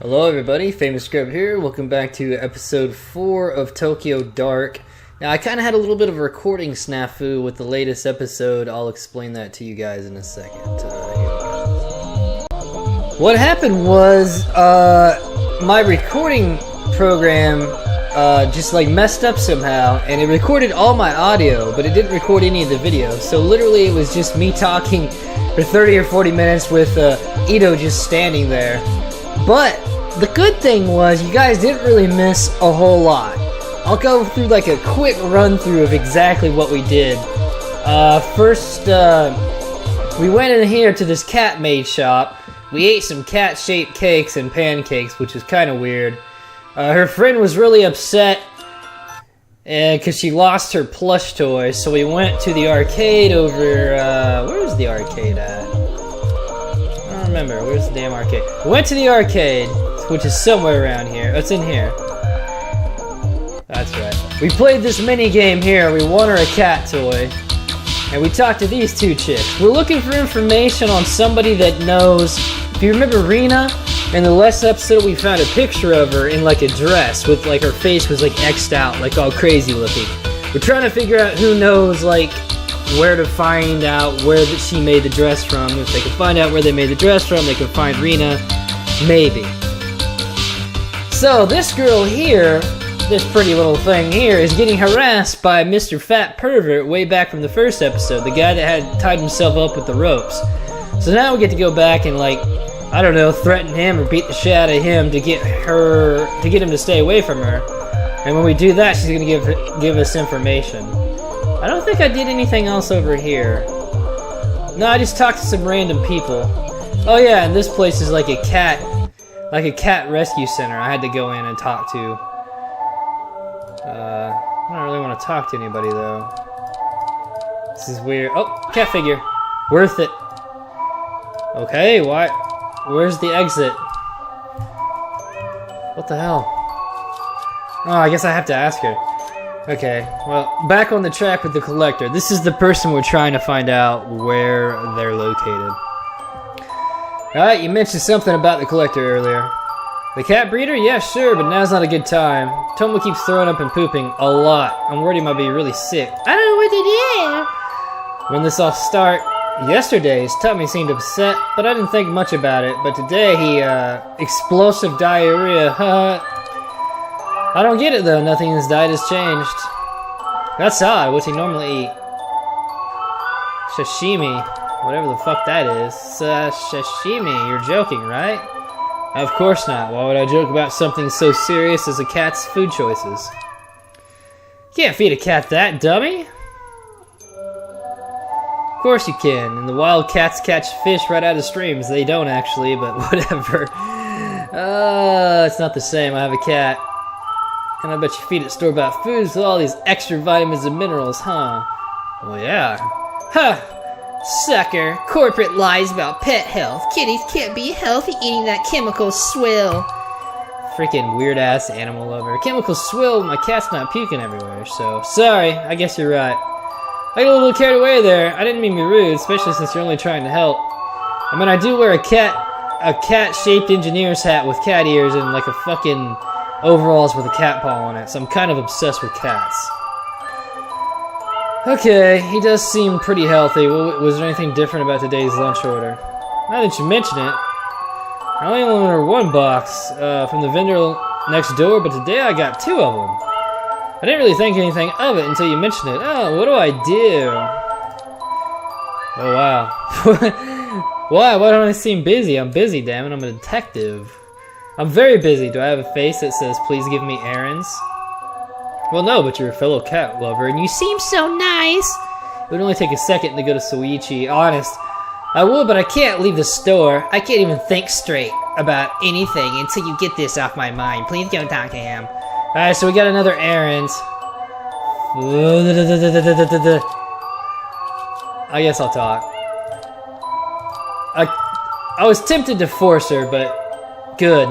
Hello everybody, Famous Scrub here. Welcome back to episode 4 of Tokyo Dark. Now I kind of had a little bit of a recording snafu with the latest episode. I'll explain that to you guys in a second. What happened was, my recording program just like messed up somehow, and it recorded all my audio, but it didn't record any of the video. So literally it was just me talking for 30 or 40 minutes with Ito just standing there. But the good thing was you guys didn't really miss a whole lot. I'll go through like a quick run through of exactly what we did. First, we went in here to this cat maid shop. We ate some cat-shaped cakes and pancakes, which is kind of weird. Her friend was really upset because she lost her plush toy, so we went to the arcade over, where was the arcade at? I don't remember, where's the damn arcade? We went to the arcade, which is somewhere around here. Oh, it's in here. That's right. We played this mini game here. We won her a cat toy. And we talked to these two chicks. We're looking for information on somebody that knows. If you remember Rena, in the last episode we found a picture of her in like a dress with like her face was like X'd out, like all crazy looking. We're trying to figure out who knows like where to find out where that she made the dress from. If they can find out where they made the dress from, they can find Rena. Maybe. So this girl here, this pretty little thing here, is getting harassed by Mr. Fat Pervert way back from the first episode, the guy that had tied himself up with the ropes. So now we get to go back and like, I don't know, threaten him or beat the shit out of him to get him to stay away from her. And when we do that, she's gonna give us information. I don't think I did anything else over here. No, I just talked to some random people. Oh yeah, and this place is like a cat rescue center I had to go in and talk to. I don't really want to talk to anybody though. This is weird. Oh, cat figure. Worth it. Okay, why? Where's the exit? What the hell? Oh, I guess I have to ask her. Okay, well, back on the track with the collector. This is the person we're trying to find out where they're located. Alright, you mentioned something about the collector earlier. The cat breeder? Yeah, sure, but now's not a good time. Tomo keeps throwing up and pooping a lot. I'm worried he might be really sick. I don't know what to do. When this all start? Yesterday, his tummy seemed upset, but I didn't think much about it. But today, he, explosive diarrhea. I don't get it, though. Nothing in his diet has changed. That's odd. What's he normally eat? Sashimi. Whatever the fuck that is. Sashimi. You're joking, right? Of course not. Why would I joke about something so serious as a cat's food choices? You can't feed a cat that, dummy. Of course you can. And the wild cats catch fish right out of streams. They don't actually, but whatever. It's not the same. I have a cat. And I bet you feed it store-bought foods with all these extra vitamins and minerals, huh? Well, yeah. Huh! Sucker! Corporate lies about pet health. Kitties can't be healthy eating that chemical swill. Freaking weird-ass animal lover. Chemical swill, my cat's not puking everywhere, so... Sorry, I guess you're right. I got a little carried away there. I didn't mean to be rude, especially since you're only trying to help. I mean, I do wear a cat-shaped engineer's hat with cat ears and like a fucking overalls with a cat paw on it, so I'm kind of obsessed with cats. Okay, he does seem pretty healthy. Was there anything different about today's lunch order? Now that you mention it, I only ordered one box from the vendor next door, but today I got 2 of them. I didn't really think anything of it until you mentioned it. Oh, what do I do? Oh, wow. Why? Why don't I seem busy? I'm busy, damn it. I'm a detective. I'm very busy. Do I have a face that says, please give me errands? Well, no, but you're a fellow cat lover, and you seem so nice. It would only take a second to go to Soichi. Honest, I would, but I can't leave the store. I can't even think straight about anything until you get this off my mind. Please go talk to him. Alright, so we got another errand. I guess I'll talk. I was tempted to force her, but good.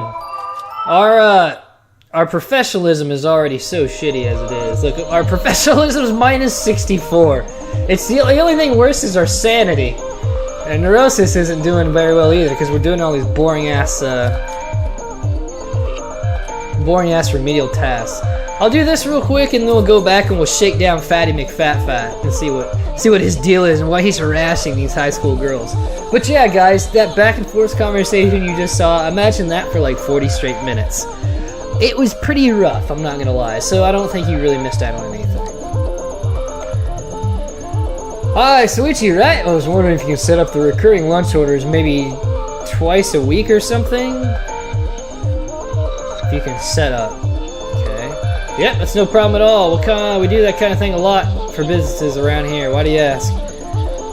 Our professionalism is already so shitty as it is. Look, our professionalism is minus 64. It's the only thing worse is our sanity. And Neurosis isn't doing very well either, because we're doing all these boring ass boring ass remedial tasks. I'll do this real quick and then we'll go back and we'll shake down Fatty McFat and see what his deal is and why he's harassing these high school girls. But yeah, guys, that back and forth conversation you just saw, imagine that for like 40 straight minutes. It was pretty rough, I'm not gonna lie, so I don't think you really missed out on anything. Hi, Switchy, right? I was wondering if you can set up the recurring lunch orders maybe twice a week or something? If you can set up. Okay. Yep, that's no problem at all. We do that kind of thing a lot for businesses around here. Why do you ask?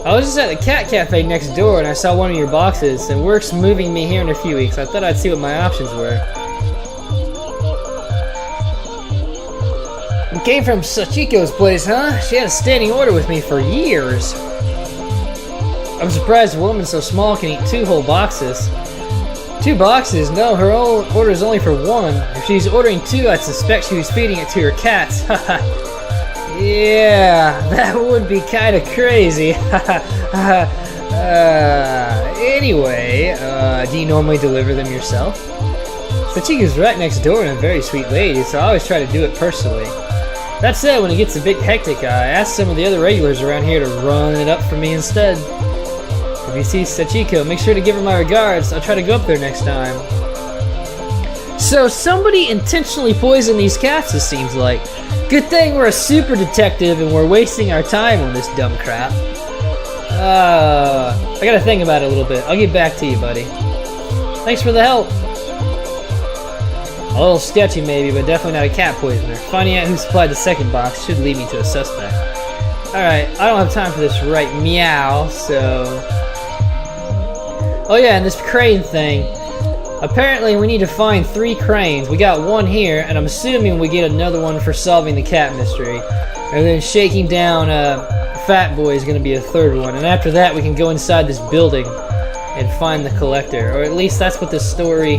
I was just at the cat cafe next door and I saw one of your boxes, and work's moving me here in a few weeks. I thought I'd see what my options were. It came from Sachiko's place, huh? She had a standing order with me for years. I'm surprised a woman so small can eat 2 whole boxes. 2 boxes? No, her order is only for 1. If she's ordering 2, I'd suspect she was feeding it to her cats. Yeah, that would be kind of crazy. Anyway, do you normally deliver them yourself? Sachiko's right next door and a very sweet lady, so I always try to do it personally. That said, when it gets a bit hectic, I ask some of the other regulars around here to run it up for me instead. If you see Sachiko, make sure to give her my regards. I'll try to go up there next time. So somebody intentionally poisoned these cats, it seems like. Good thing we're a super detective and we're wasting our time on this dumb crap. I gotta think about it a little bit. I'll get back to you, buddy. Thanks for the help. A little sketchy maybe, but definitely not a cat poisoner. Finding out who supplied the second box should lead me to a suspect. Alright, I don't have time for this right meow, so... Oh yeah, and this crane thing. Apparently we need to find 3 cranes. We got 1 here, and I'm assuming we get another one for solving the cat mystery. And then shaking down Fat Boy is going to be a 3rd one. And after that we can go inside this building and find the collector. Or at least that's what this story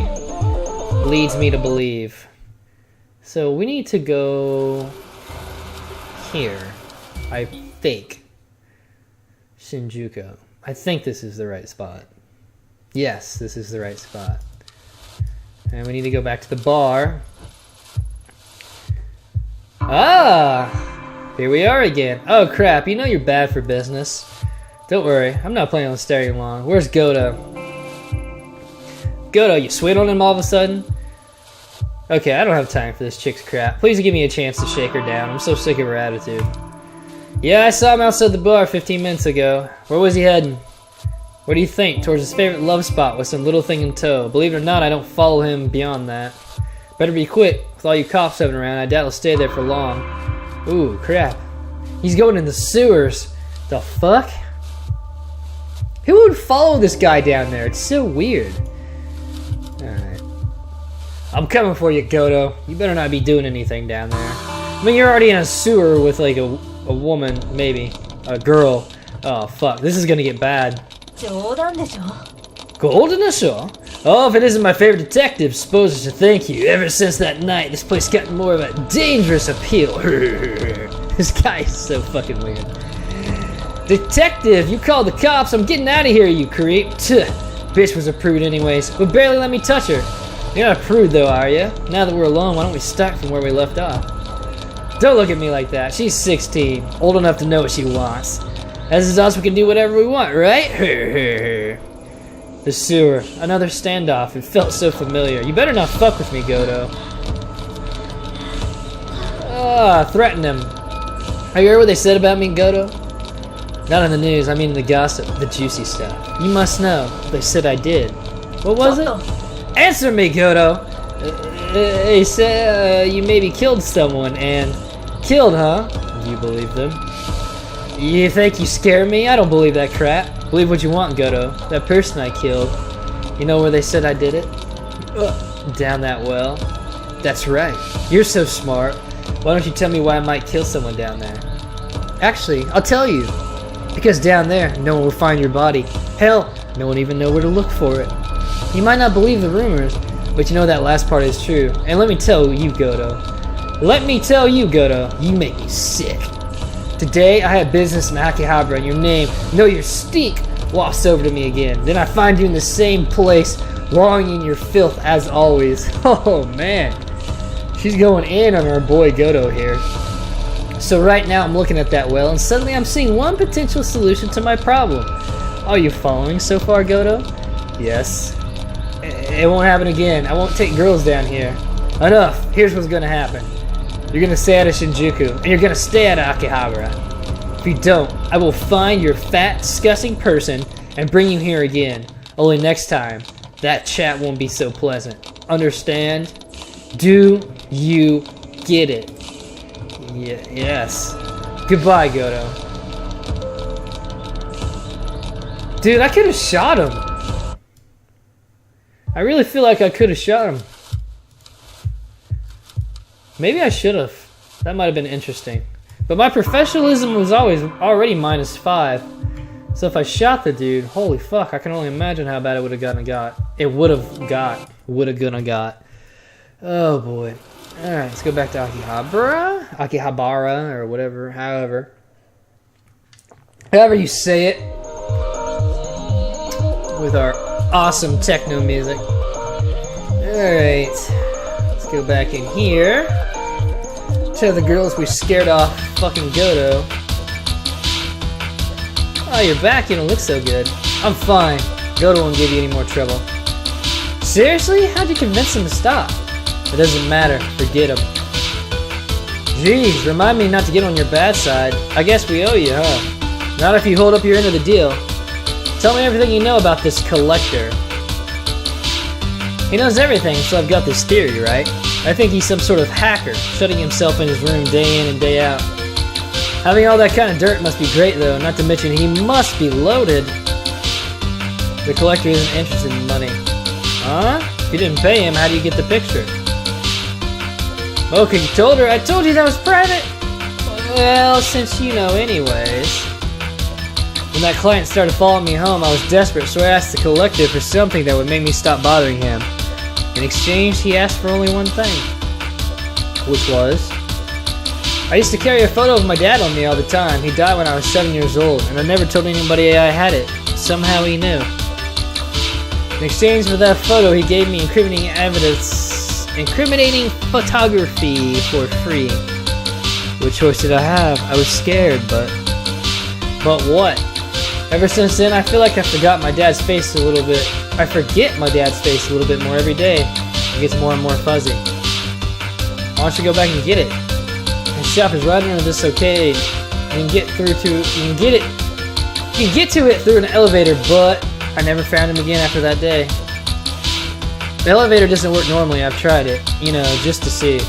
leads me to believe. So we need to go here. I think. Shinjuku. I think this is the right spot. Yes, this is the right spot. And we need to go back to the bar. Ah! Here we are again. Oh crap, you know you're bad for business. Don't worry, I'm not planning on staying long. Where's Goto? Goto, you sweet on him all of a sudden? Okay, I don't have time for this chick's crap. Please give me a chance to shake her down. I'm so sick of her attitude. Yeah, I saw him outside the bar 15 minutes ago. Where was he heading? What do you think? Towards his favorite love spot with some little thing in tow. Believe it or not, I don't follow him beyond that. Better be quick. With all you cops having around, I doubt he'll stay there for long. Ooh, crap. He's going in the sewers. The fuck? Who would follow this guy down there? It's so weird. Alright. I'm coming for you, Goto. You better not be doing anything down there. I mean, you're already in a sewer with like a woman, maybe. A girl. Oh, fuck. This is gonna get bad. Golden Show? Oh, if it isn't my favorite detective, suppose I should thank you. Ever since that night, this place got more of a dangerous appeal. This guy is so fucking weird. Detective, you called the cops. I'm getting out of here, you creep. Tuh. Bitch was a prude anyways. Would barely let me touch her. You're not a prude though, are you? Now that we're alone, why don't we start from where we left off? Don't look at me like that. She's 16. Old enough to know what she wants. As is us, we can do whatever we want, right? The sewer. Another standoff. It felt so familiar. You better not fuck with me, Goto. Threaten him. Have you heard what they said about me, Goto? Not in the news, I mean in the gossip, the juicy stuff. You must know. They said I did. What was it? Answer me, Goto! They said you maybe killed someone, and... Killed, huh? Do you believe them? You think you scare me? I don't believe that crap. Believe what you want, Goto. That person I killed. You know where they said I did it? Down that well. That's right. You're so smart. Why don't you tell me why I might kill someone down there? Actually, I'll tell you. Because down there, no one will find your body. Hell, no one even know where to look for it. You might not believe the rumors, but you know that last part is true. And let me tell you, Goto. Let me tell you, Goto, you make me sick. Today, I have business in Akihabara, and your name, know your stink, wafts over to me again. Then I find you in the same place, wallowing in your filth as always. Oh, man. She's going in on our boy Godo here. So right now I'm looking at that well, and suddenly I'm seeing one potential solution to my problem. Are you following so far, Godo? Yes. It won't happen again. I won't take girls down here. Enough. Here's what's gonna happen. You're gonna stay out of Shinjuku, and you're gonna stay out of Akihabara. If you don't, I will find your fat, disgusting person and bring you here again. Only next time, that chat won't be so pleasant. Understand? Do you get it? Yes. Goodbye, Godo. Dude, I could have shot him. I really feel like I could have shot him. Maybe I should have. That might have been interesting. But my professionalism was already -5. So if I shot the dude, holy fuck, I can only imagine how bad it would have got. Oh boy. Alright, let's go back to Akihabara, or whatever, however you say it. With our awesome techno music. Alright, let's go back in here. Tell the girls we scared off fucking Godo. Oh, you're back, you don't look so good. I'm fine. Godo won't give you any more trouble. Seriously? How'd you convince him to stop? It doesn't matter. Forget him. Jeez, remind me not to get on your bad side. I guess we owe you, huh? Not if you hold up your end of the deal. Tell me everything you know about this collector. He knows everything, so I've got this theory, right? I think he's some sort of hacker, shutting himself in his room day in and day out. Having all that kind of dirt must be great, though, not to mention he must be loaded. The collector isn't interested in money. Huh? If you didn't pay him, how do you get the picture? Okay, you told her. I told you that was private! Well, since you know anyways. When that client started following me home, I was desperate, so I asked the collector for something that would make me stop bothering him. In exchange, he asked for only one thing. Which was... I used to carry a photo of my dad on me all the time. He died when I was 7 years old, and I never told anybody I had it. Somehow he knew. In exchange for that photo, he gave me incriminating photography for free. What choice did I have? I was scared, but what? Ever since then, I feel like I forgot my dad's face a little bit. I forget my dad's face a little bit more every day. It gets more and more fuzzy. Why don't you go back and get it? The shop is right under this arcade. You can get to it through an elevator, but I never found him again after that day. The elevator doesn't work normally. I've tried it, just to see.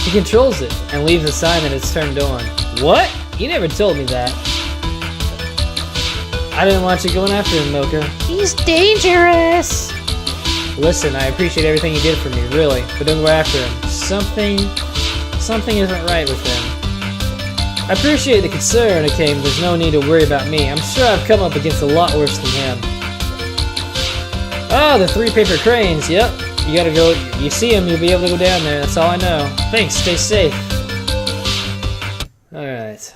He controls it and leaves a sign that it's turned on. What? You never told me that. I didn't want you going after him, Mocha. He's dangerous! Listen, I appreciate everything you did for me, really, but don't go after him. Something isn't right with him. I appreciate the concern, okay, but there's no need to worry about me. I'm sure I've come up against a lot worse than him. Oh, the 3 paper cranes, yep. You gotta go, you see him, you'll be able to go down there, that's all I know. Thanks, stay safe. Alright.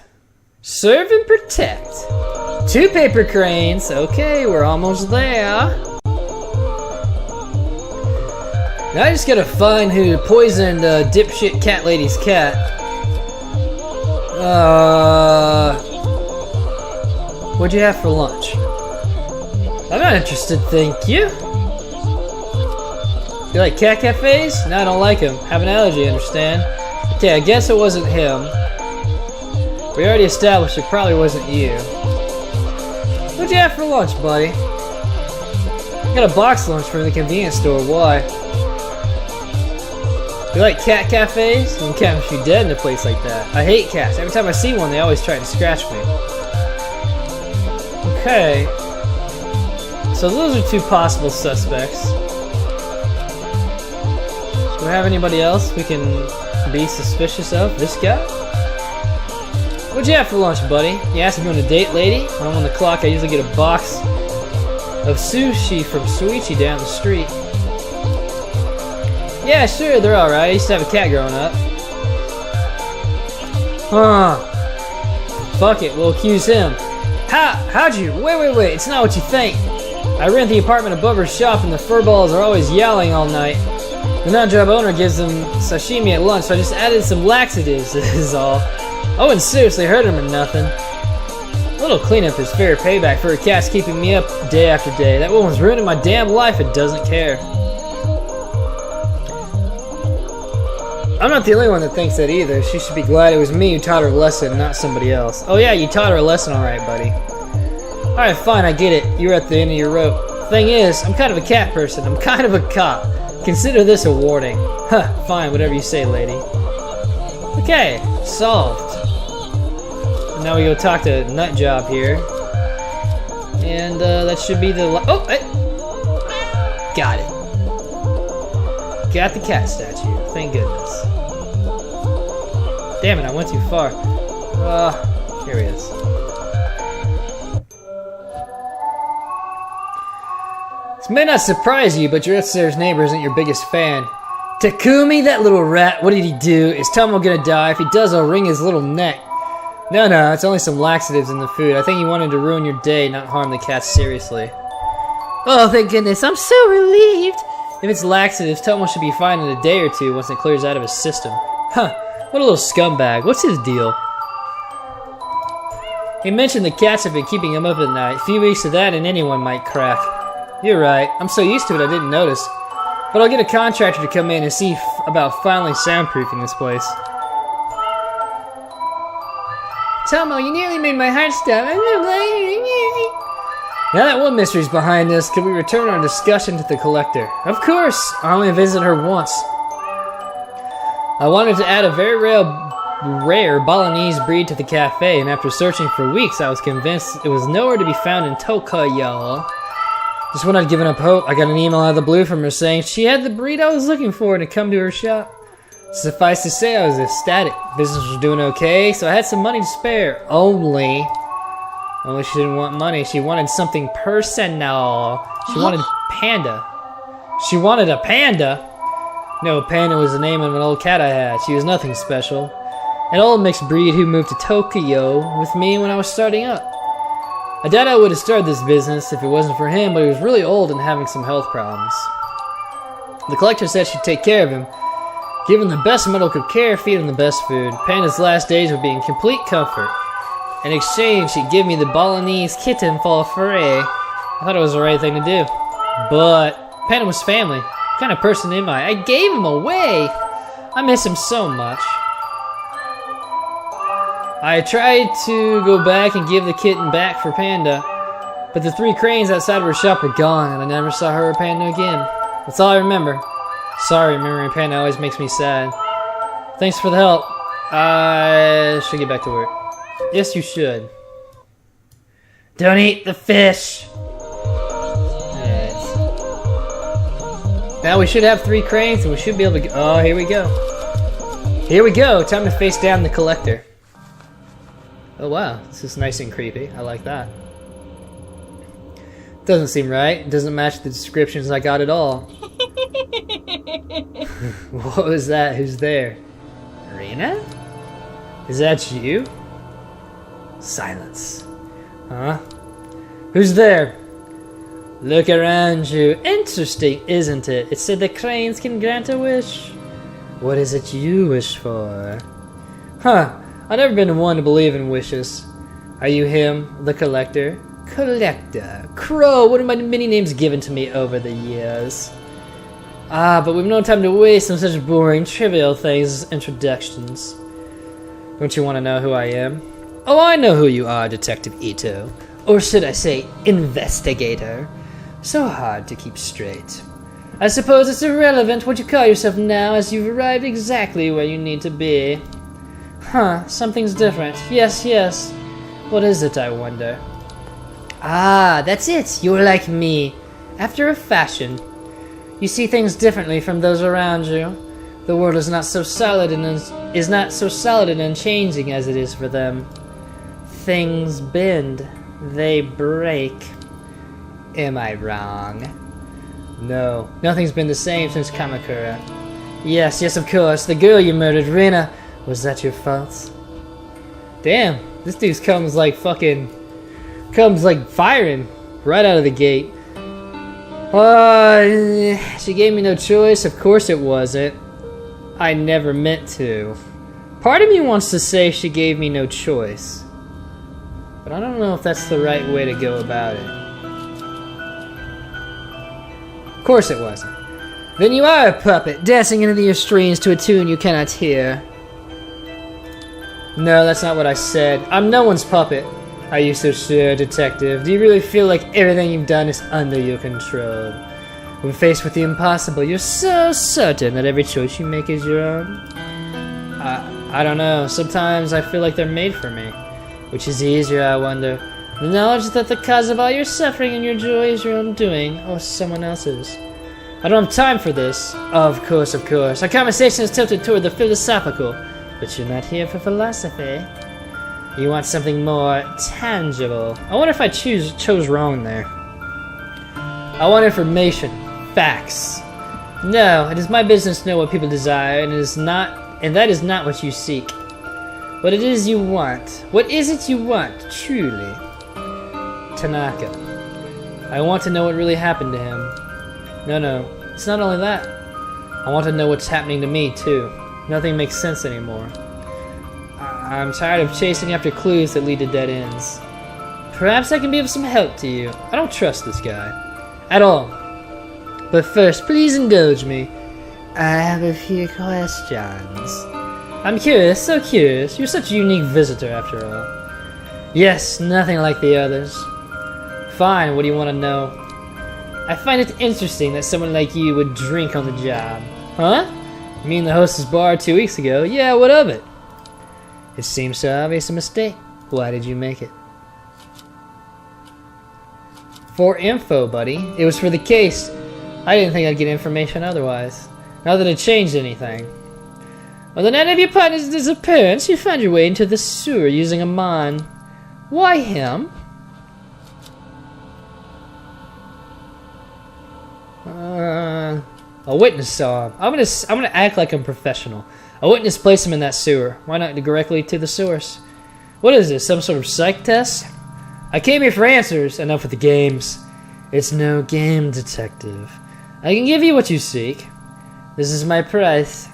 Serve and protect. 2 paper cranes, okay, we're almost there. Now I just gotta find who poisoned dipshit cat lady's cat. What'd you have for lunch? I'm not interested, thank you. You like cat cafes? No, I don't like them. Have an allergy, understand? Okay, I guess it wasn't him. We already established it probably wasn't you. What'd you have for lunch, buddy? I got a box lunch from the convenience store, why? You like cat cafes? You cat must be dead in a place like that. I hate cats. Every time I see one, they always try to scratch me. Okay. So those are 2 possible suspects. Do we have anybody else we can be suspicious of? This guy? What'd you have for lunch, buddy? You asked me on a date, lady? When I'm on the clock, I usually get a box of sushi from Suichi down the street. Yeah, sure, they're alright. I used to have a cat growing up. Huh. Fuck it, we'll accuse him. How'd you? Wait, it's not what you think. I rent the apartment above her shop and the furballs are always yowling all night. The nut-job owner gives them sashimi at lunch, so I just added some laxatives, is all. I wouldn't seriously hurt him or nothing. A little cleanup is fair payback for a cat's keeping me up day after day. That woman's ruining my damn life and doesn't care. I'm not the only one that thinks that either. She should be glad it was me who taught her a lesson, not somebody else. Oh yeah, you taught her a lesson alright, buddy. Alright, fine, I get it. You're at the end of your rope. Thing is, I'm kind of a cat person. I'm kind of a cop. Consider this a warning. Huh, fine, whatever you say, lady. Okay, solved. And now we go talk to Nutjob here. And that should be the oh, hey. Got it. Got the cat statue. Thank goodness. Damn it, I went too far. Here he is. This may not surprise you, but your upstairs neighbor isn't your biggest fan. Takumi, that little rat, what did he do? Is Tomo gonna die? If he does, I'll wring his little neck. No, it's only some laxatives in the food. I think he wanted to ruin your day, not harm the cat seriously. Oh, thank goodness, I'm so relieved. If it's laxatives, Tomo should be fine in a day or two once it clears out of his system. Huh, what a little scumbag. What's his deal? He mentioned the cats have been keeping him up at night. A few weeks of that and anyone might crack. You're right, I'm so used to it I didn't notice. But I'll get a contractor to come in and see about finally soundproofing this place. Tomo, you nearly made my heart stop. Now that one mystery's behind us, can we return our discussion to the collector? Of course! I only visited her once. I wanted to add a very rare Balinese breed to the cafe, and after searching for weeks, I was convinced it was nowhere to be found in Tokyo. Just when I'd given up hope, I got an email out of the blue from her saying she had the breed I was looking for and to come to her shop. Suffice to say, I was ecstatic. Business was doing okay, so I had some money to spare. Only she didn't want money. She wanted something personal. She wanted Panda. She wanted a panda? No, Panda was the name of an old cat I had. She was nothing special. An old mixed breed who moved to Tokyo with me when I was starting up. I doubt I would have started this business if it wasn't for him, but he was really old and having some health problems. The collector said she'd take care of him, give him the best medical care, feed him the best food. Panda's last days would be in complete comfort. In exchange, she'd give me the Balinese kitten for free. I thought it was the right thing to do. But Panda was family. What kind of person am I? I gave him away! I miss him so much. I tried to go back and give the kitten back for Panda, but the 3 cranes outside of her shop were gone, and I never saw her or Panda again. That's all I remember. Sorry, remembering Panda always makes me sad. Thanks for the help. I should get back to work. Yes, you should. Don't eat the fish! Alright. Now we should have 3 cranes, and we should be able to go. Oh, here we go. Here we go! Time to face down the collector. Oh wow, this is nice and creepy. I like that. Doesn't seem right. It doesn't match the descriptions I got at all. What was that? Who's there? Rena? Is that you? Silence. Huh? Who's there? Look around you. Interesting, isn't it? It said the cranes can grant a wish. What is it you wish for? Huh. I've never been one to believe in wishes. Are you him, the collector? Collector. Crow, one of my many names given to me over the years. Ah, but we've no time to waste on such boring, trivial things as introductions. Don't you want to know who I am? Oh, I know who you are, Detective Ito. Or should I say, investigator. So hard to keep straight. I suppose it's irrelevant what you call yourself now, as you've arrived exactly where you need to be. Huh, something's different. Yes. What is it, I wonder? Ah, that's it. You're like me. After a fashion. You see things differently from those around you. The world is not so solid and unchanging as it is for them. Things bend. They break. Am I wrong? No, nothing's been the same since Kamakura. Yes, of course. The girl you murdered, Rena. Was that your fault? Damn, this dude comes like firing right out of the gate. She gave me no choice. Of course it wasn't. I never meant to. Part of me wants to say she gave me no choice, but I don't know if that's the right way to go about it. Of course it wasn't. Then you are a puppet, dancing into your strings to a tune you cannot hear. No, that's not what I said. I'm no one's puppet. Are you so sure, Detective? Do you really feel like everything you've done is under your control? When faced with the impossible, you're so certain that every choice you make is your own? I don't know. Sometimes I feel like they're made for me. Which is easier, I wonder. The knowledge that the cause of all your suffering and your joy is your own doing, or someone else's. I don't have time for this. Of course, of course. Our conversation is tilted toward the philosophical. But you're not here for philosophy. You want something more tangible. I wonder if I chose wrong there. I want information. Facts. No, it is my business to know what people desire, and that is not what you seek. What it is you want. What is it you want, truly? Tanaka. I want to know what really happened to him. No, it's not only that. I want to know what's happening to me, too. Nothing makes sense anymore. I'm tired of chasing after clues that lead to dead ends. Perhaps I can be of some help to you. I don't trust this guy. At all. But first, please indulge me. I have a few questions. I'm curious, so curious. You're such a unique visitor, after all. Yes, nothing like the others. Fine, what do you want to know? I find it interesting that someone like you would drink on the job. Huh? You mean the hostess bar 2 weeks ago? Yeah, what of it? It seems so obvious a mistake. Why did you make it? For info, buddy. It was for the case. I didn't think I'd get information otherwise. Not that it changed anything. On the night of your partner's disappearance, you found your way into the sewer using a mon. Why him? A witness saw him. I'm gonna act like I'm professional. A witness placed him in that sewer. Why not directly to the source? What is this, some sort of psych test? I came here for answers. Enough with the games. It's no game, detective. I can give you what you seek. This is my price.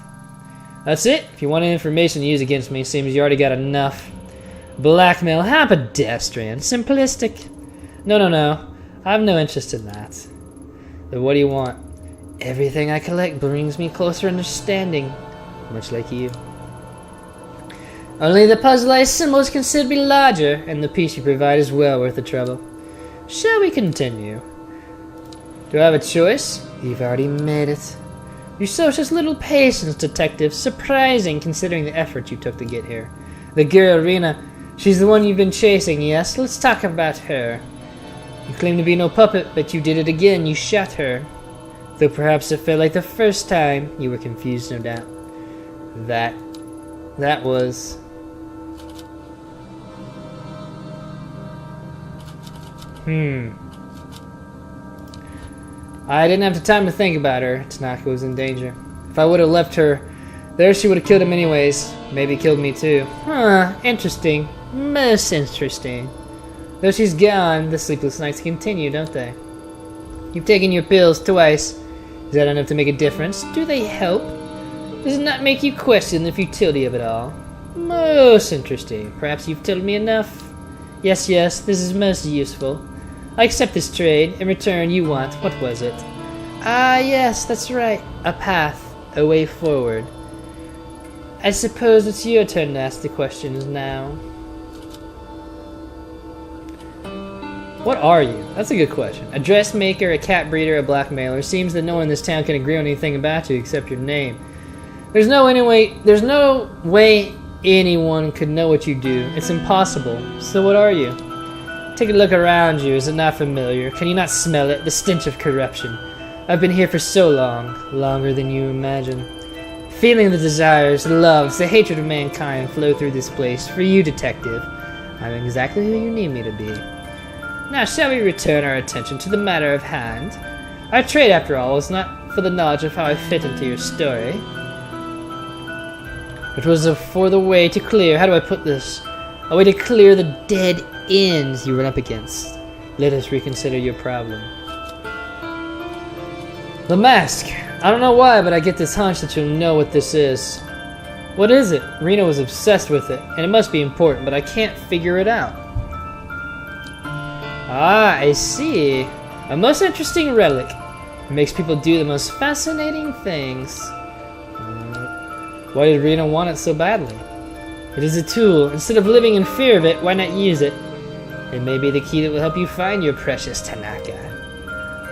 That's it. If you want any information to use against me, seems you already got enough. Blackmail, how pedestrian. Simplistic. No. I have no interest in that. Then what do you want? Everything I collect brings me closer understanding. Much like you. Only the puzzle-ized symbol is considered to be larger, and the piece you provide is well worth the trouble. Shall we continue? Do I have a choice? You've already made it. You show such little patience, detective. Surprising, considering the effort you took to get here. The girl, Rena. She's the one you've been chasing, yes? Let's talk about her. You claim to be no puppet, but you did it again. You shot her. Though perhaps it felt like the first time, you were confused, no doubt. That was... I didn't have the time to think about her. Tanaka was in danger. If I would have left her there, she would have killed him anyways. Maybe killed me too. Interesting. Most interesting. Though she's gone, the sleepless nights continue, don't they? You've taken your pills twice. Is that enough to make a difference? Do they help? Does it not make you question the futility of it all? Most interesting. Perhaps you've told me enough. Yes, this is most useful. I accept this trade. In return, you want... What was it? Ah, yes, that's right. A path. A way forward. I suppose it's your turn to ask the questions now. What are you? That's a good question. A dressmaker, a cat breeder, a blackmailer. Seems that no one in this town can agree on anything about you except your name. There's no way anyone could know what you do. It's impossible. So what are you? Take a look around you. Is it not familiar? Can you not smell it? The stench of corruption. I've been here for so long. Longer than you imagine. Feeling the desires, the loves, the hatred of mankind flow through this place. For you, detective, I'm exactly who you need me to be. Now, shall we return our attention to the matter of hand? Our trade, after all, was not for the knowledge of how I fit into your story. It was for the way to clear... How do I put this? A way to clear the dead ends you run up against. Let us reconsider your problem. The mask. I don't know why, but I get this hunch that you'll know what this is. What is it? Rena was obsessed with it, and it must be important, but I can't figure it out. Ah, I see. A most interesting relic. It makes people do the most fascinating things. Why did Rena want it so badly? It is a tool. Instead of living in fear of it, why not use it? It may be the key that will help you find your precious Tanaka.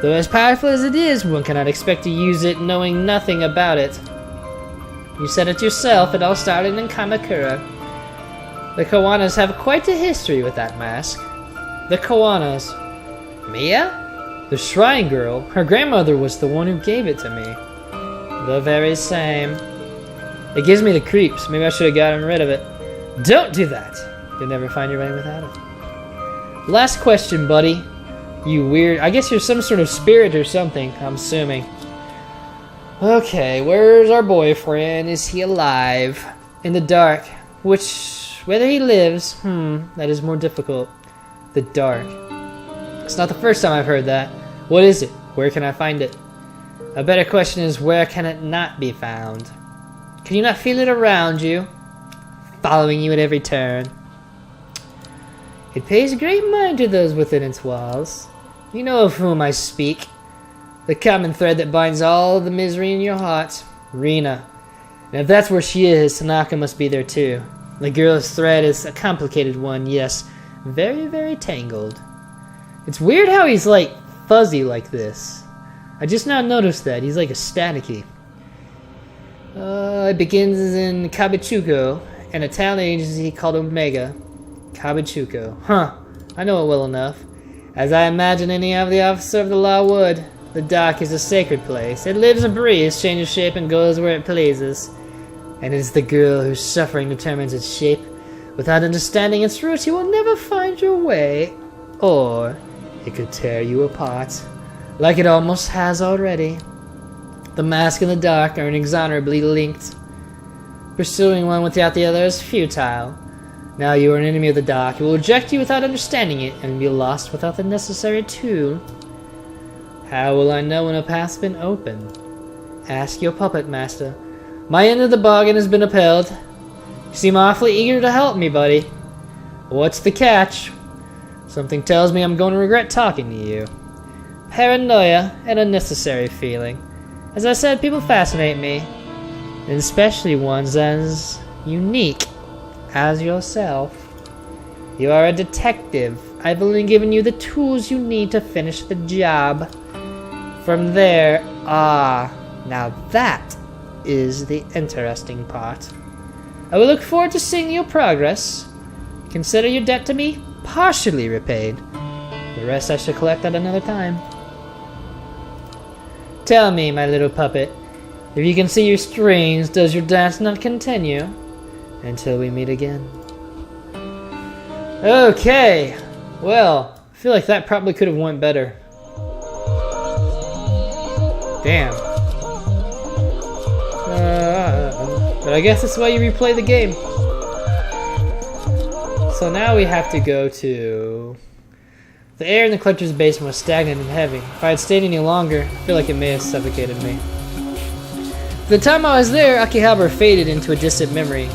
Though as powerful as it is, one cannot expect to use it knowing nothing about it. You said it yourself, it all started in Kamakura. The Kawanas have quite a history with that mask. The Kawanas. Mia? The shrine girl? Her grandmother was the one who gave it to me. The very same. It gives me the creeps. Maybe I should have gotten rid of it. Don't do that! You'll never find your way without it. Last question, buddy. You weird... I guess you're some sort of spirit or something, I'm assuming. Okay, where's our boyfriend? Is he alive? In the dark. Whether he lives... that is more difficult. The dark. It's not the first time I've heard that. What is it? Where can I find it? A better question is, where can it not be found? Can you not feel it around you? Following you at every turn. It pays great mind to those within its walls. You know of whom I speak. The common thread that binds all the misery in your heart. Rena. And if that's where she is, Tanaka must be there too. The girl's thread is a complicated one, yes. Very, very tangled. It's weird how he's like fuzzy like this. I just now noticed that. He's like a staticky. It begins in Kabuchuko, an Italian agency called Omega. Kabuchuko. Huh. I know it well enough. As I imagine any of the officer of the law would. The dock is a sacred place. It lives and breathes, changes shape, and goes where it pleases. And it is the girl whose suffering determines its shape. Without understanding its roots, you will never find your way. Or it could tear you apart. Like it almost has already. The mask and the dark are inexorably linked. Pursuing one without the other is futile. Now you are an enemy of the dark. It will reject you without understanding it, and be lost without the necessary tool. How will I know when a path's been opened? Ask your puppet master. My end of the bargain has been upheld. You seem awfully eager to help me, buddy. What's the catch? Something tells me I'm going to regret talking to you. Paranoia, an unnecessary feeling. As I said, people fascinate me. And especially ones as unique as yourself. You are a detective. I've only given you the tools you need to finish the job. From there, now that is the interesting part. I will look forward to seeing your progress. Consider your debt to me partially repaid. The rest I shall collect at another time. Tell me, my little puppet, if you can see your strings, does your dance not continue? Until we meet again. Okay, well, I feel like that probably could have went better. Damn. But I guess that's why you replay the game. So now we have to go to... The air in the collector's basement was stagnant and heavy. If I had stayed any longer, I feel like it may have suffocated me. For the time I was there, Akihabara faded into a distant memory.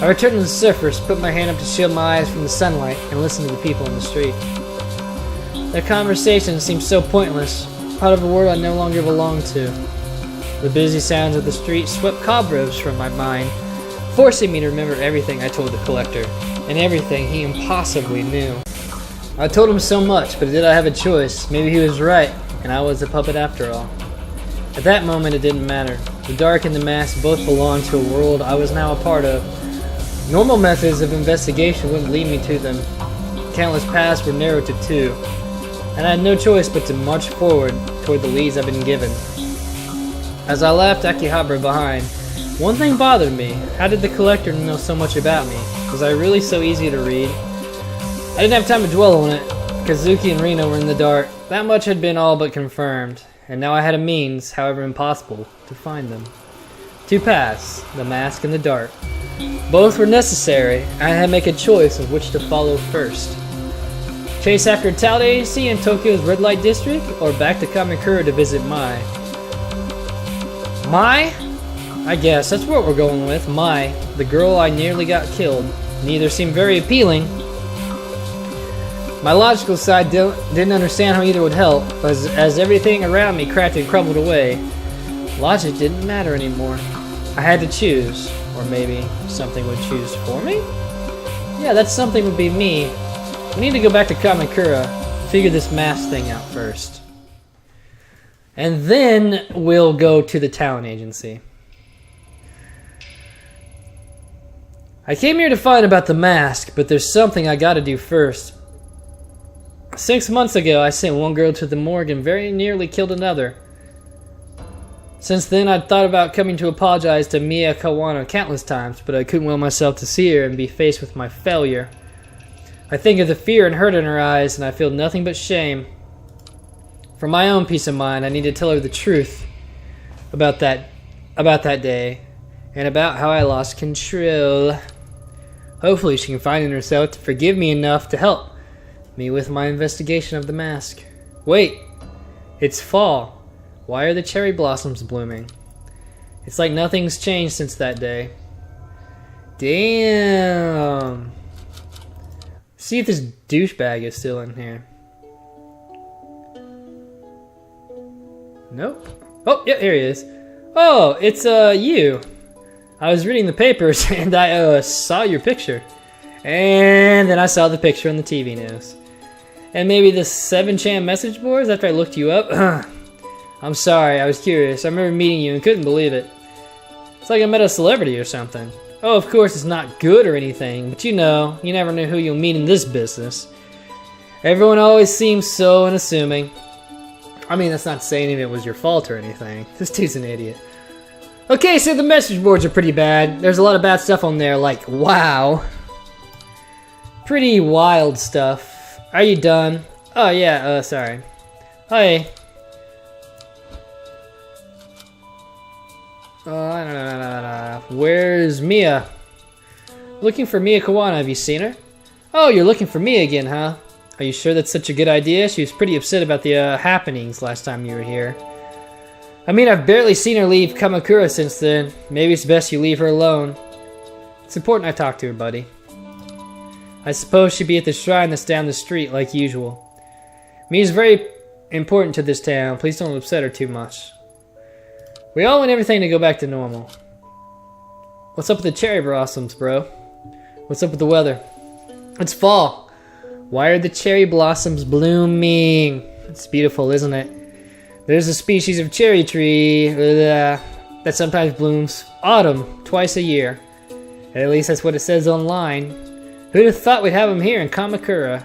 I returned to the surface, put my hand up to shield my eyes from the sunlight, and listened to the people in the street. Their conversations seemed so pointless, part of a world I no longer belonged to. The busy sounds of the street swept cobwebs from my mind, forcing me to remember everything I told the collector, and everything he impossibly knew. I told him so much, but did I have a choice? Maybe he was right, and I was a puppet after all. At that moment, it didn't matter. The dark and the mask both belonged to a world I was now a part of. Normal methods of investigation wouldn't lead me to them. Countless paths were narrowed to two, and I had no choice but to march forward toward the leads I've been given. As I left Akihabara behind, one thing bothered me. How did the collector know so much about me? Was I really so easy to read? I didn't have time to dwell on it. Kazuki and Rena were in the dark. That much had been all but confirmed, and now I had a means, however impossible, to find them. Two paths, the mask and the dark. Both were necessary, and I had to make a choice of which to follow first. Chase after a talent agency in Tokyo's red light district, or back to Kamakura to visit Mai. Mai? I guess that's what we're going with. Mai, the girl I nearly got killed. Neither seemed very appealing. My logical side didn't understand how either would help, as everything around me cracked and crumbled away. Logic didn't matter anymore. I had to choose. Or maybe something would choose for me? Yeah, that something would be me. We need to go back to Kamakura, figure this mask thing out first. And then we'll go to the talent agency. I came here to find about the mask, but there's something I gotta do first. 6 months ago, I sent one girl to the morgue and very nearly killed another. Since then, I'd thought about coming to apologize to Mia Kawano countless times, but I couldn't will myself to see her and be faced with my failure. I think of the fear and hurt in her eyes, and I feel nothing but shame. For my own peace of mind, I need to tell her the truth about that day, and about how I lost control. Hopefully she can find in herself to forgive me enough to help me with my investigation of the mask. Wait, it's fall. Why are the cherry blossoms blooming? It's like nothing's changed since that day. Damn. See if this douchebag is still in here. Nope. Oh, yeah, here he is. Oh, it's you. I was reading the papers and I saw your picture. And then I saw the picture on the TV news. And maybe the 7chan message boards after I looked you up. I'm sorry, I was curious. I remember meeting you and couldn't believe it. It's like I met a celebrity or something. Oh, of course it's not good or anything, but you know, you never know who you'll meet in this business. Everyone always seems so unassuming. I mean, that's not saying it was your fault or anything. This dude's an idiot. Okay, so the message boards are pretty bad. There's a lot of bad stuff on there, like, wow. Pretty wild stuff. Are you done? Oh, yeah, sorry. Hi. Where's Mia? Looking for Mia Kawano, have you seen her? Oh, you're looking for Mia again, huh? Are you sure that's such a good idea? She was pretty upset about the happenings last time you were here. I mean, I've barely seen her leave Kamakura since then. Maybe it's best you leave her alone. It's important I talk to her, buddy. I suppose she'd be at the shrine that's down the street, like usual. Mia's very important to this town. Please don't upset her too much. We all want everything to go back to normal. What's up with the cherry blossoms, bro? What's up with the weather? It's fall. Why are the cherry blossoms blooming? It's beautiful, isn't it? There's a species of cherry tree that sometimes blooms autumn twice a year. At least that's what it says online. Who'd have thought we'd have them here in Kamakura?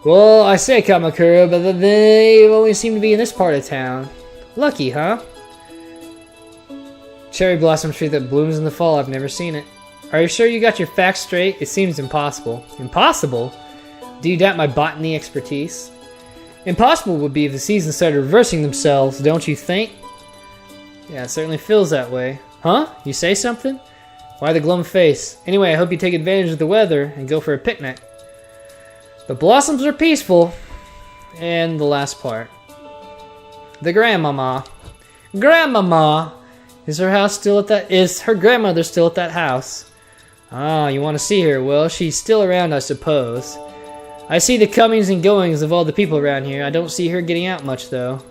Well, I say Kamakura, but they only seem to be in this part of town. Lucky, huh? Cherry blossom tree that blooms in the fall. I've never seen it. Are you sure you got your facts straight? It seems impossible. Impossible? Do you doubt my botany expertise? Impossible would be if the seasons started reversing themselves, don't you think? Yeah, it certainly feels that way. Huh? You say something? Why the glum face? Anyway, I hope you take advantage of the weather and go for a picnic. The blossoms are peaceful. And the last part. The grandmama. Grandmama! Is her grandmother still at that house? Ah, you want to see her? Well, she's still around, I suppose. I see the comings and goings of all the people around here. I don't see her getting out much, though.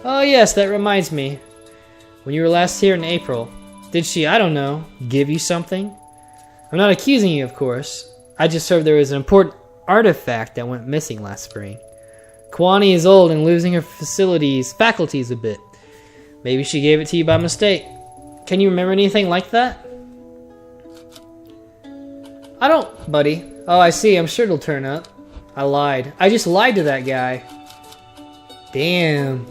Oh yes, that reminds me. When you were last here in April, did she, I don't know, give you something? I'm not accusing you, of course. I just heard there was an important artifact that went missing last spring. Kwani is old and losing her faculties a bit. Maybe she gave it to you by mistake. Can you remember anything like that? I don't, buddy. Oh, I see. I'm sure it'll turn up. I lied. I just lied to that guy. Damn.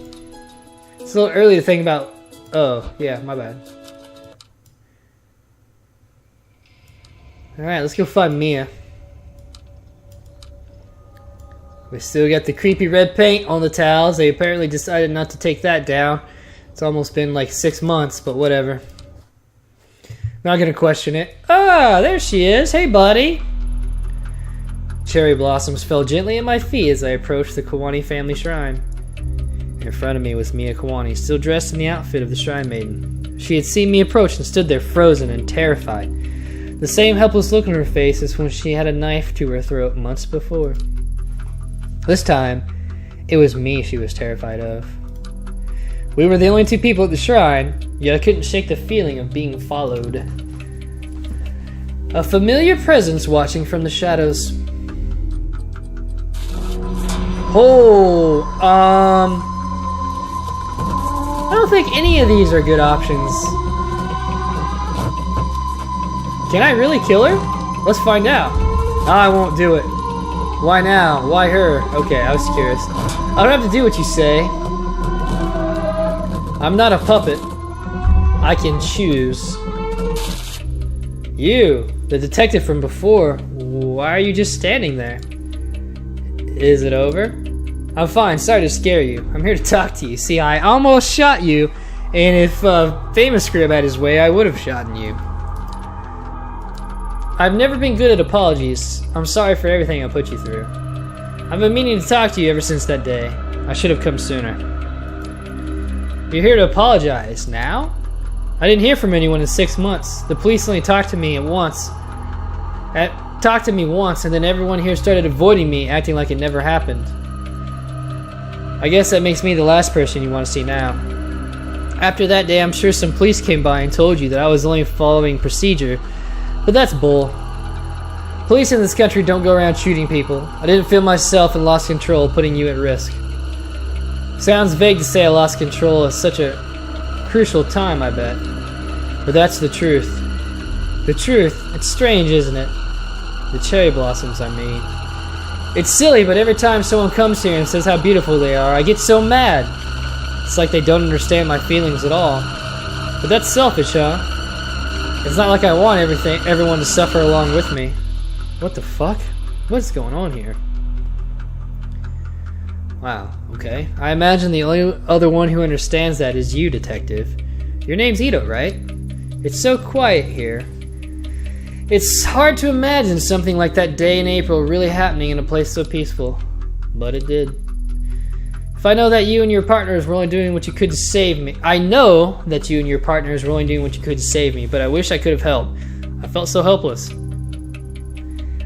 It's a little early to think about... Oh, yeah, my bad. Alright, let's go find Mia. We still got the creepy red paint on the towels. They apparently decided not to take that down. It's almost been like 6 months, but whatever. Not gonna question it. Ah, there she is. Hey, buddy. Cherry blossoms fell gently at my feet as I approached the Kawani family shrine. In front of me was Mia Kawani, still dressed in the outfit of the Shrine Maiden. She had seen me approach and stood there frozen and terrified. The same helpless look on her face as when she had a knife to her throat months before. This time, it was me she was terrified of. We were the only two people at the shrine, yet I couldn't shake the feeling of being followed. A familiar presence watching from the shadows. Oh, I don't think any of these are good options. Can I really kill her? Let's find out. I won't do it. Why now? Why her? Okay, I was curious. I don't have to do what you say. I'm not a puppet. I can choose. You, the detective from before, why are you just standing there? Is it over? I'm fine, sorry to scare you. I'm here to talk to you. See, I almost shot you, and if Famous Scrib had his way, I would have shot you. I've never been good at apologies. I'm sorry for everything I put you through. I've been meaning to talk to you ever since that day. I should have come sooner. You're here to apologize, now? I didn't hear from anyone in 6 months. The police only talked to me once, and then everyone here started avoiding me, acting like it never happened. I guess that makes me the last person you want to see now. After that day, I'm sure some police came by and told you that I was only following procedure, but that's bull. Police in this country don't go around shooting people. I didn't feel myself and lost control, putting you at risk. Sounds vague to say I lost control at such a crucial time, I bet. But that's the truth. The truth, it's strange, isn't it? The cherry blossoms, I mean. It's silly, but every time someone comes here and says how beautiful they are, I get so mad. It's like they don't understand my feelings at all. But that's selfish, huh? It's not like I want everyone to suffer along with me. What the fuck? What's going on here? Wow, okay. I imagine the only other one who understands that is you, detective. Your name's Ito, right? It's so quiet here. It's hard to imagine something like that day in April really happening in a place so peaceful. But it did. If I know that you and your partners were only doing what you could to save me. I know that you and your partners were only doing what you could to save me, but I wish I could have helped. I felt so helpless.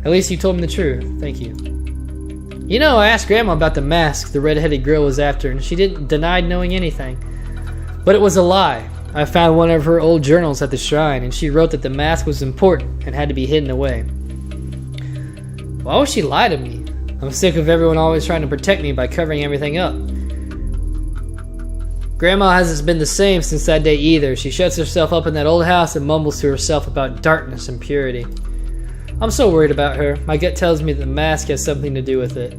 At least you told me the truth. Thank you. You know, I asked Grandma about the mask the red-headed girl was after, and she denied knowing anything. But it was a lie. I found one of her old journals at the shrine, and she wrote that the mask was important and had to be hidden away. Why would she lie to me? I'm sick of everyone always trying to protect me by covering everything up. Grandma hasn't been the same since that day either. She shuts herself up in that old house and mumbles to herself about darkness and purity. I'm so worried about her. My gut tells me that the mask has something to do with it.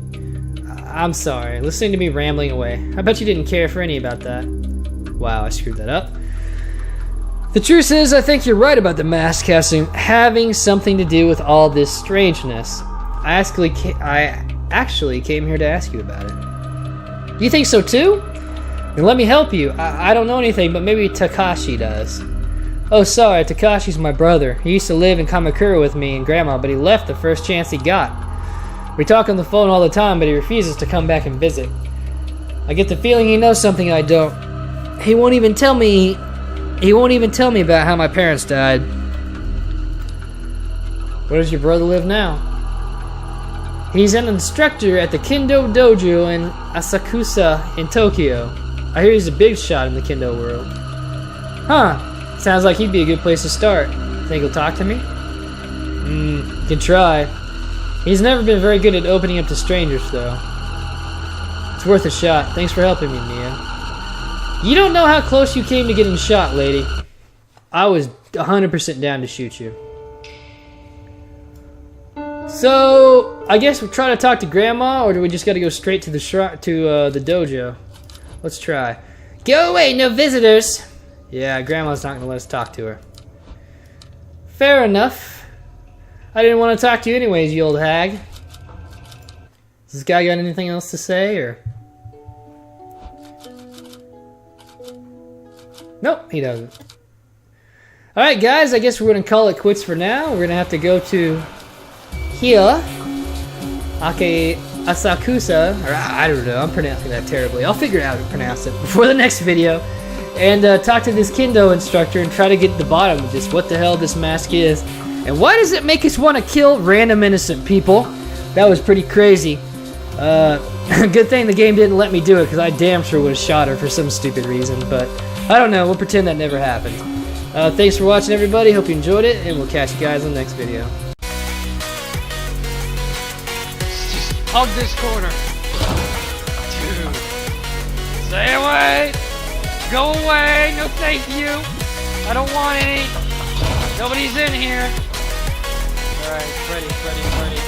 I'm sorry, listening to me rambling away. I bet you didn't care for any about that. Wow, I screwed that up. The truth is, I think you're right about the mask having something to do with all this strangeness. I actually came here to ask you about it. You think so too? Then let me help you. I don't know anything, but maybe Takashi does. Oh, sorry, Takashi's my brother. He used to live in Kamakura with me and Grandma, but he left the first chance he got. We talk on the phone all the time, but he refuses to come back and visit. I get the feeling he knows something I don't. He won't even tell me about how my parents died. Where does your brother live now? He's an instructor at the Kendo Dojo in Asakusa in Tokyo. I hear he's a big shot in the Kendo world. Huh. Sounds like he'd be a good place to start. Think he'll talk to me? Can try. He's never been very good at opening up to strangers, though. It's worth a shot. Thanks for helping me, Mia. You don't know how close you came to getting shot, lady. I was 100% down to shoot you. So, I guess we'll try to talk to Grandma, or do we just gotta go straight to the the dojo? Let's try. Go away, no visitors! Yeah, Grandma's not gonna let us talk to her. Fair enough. I didn't want to talk to you anyways, you old hag. Has this guy got anything else to say, or? Nope, he doesn't. Alright guys, I guess we're gonna call it quits for now. We're gonna have to go to here. Asakusa, or I don't know, I'm pronouncing that terribly. I'll figure out how to pronounce it before the next video. And talk to this kendo instructor and try to get to the bottom of this, what the hell this mask is. And why does it make us want to kill random innocent people? That was pretty crazy. Good thing the game didn't let me do it, because I damn sure would have shot her for some stupid reason. But I don't know, we'll pretend that never happened. Thanks for watching, everybody. Hope you enjoyed it, and we'll catch you guys in the next video. Just hug this corner. Dude. Stay away! Go away! No thank you! I don't want any! Nobody's in here! Alright, Freddy.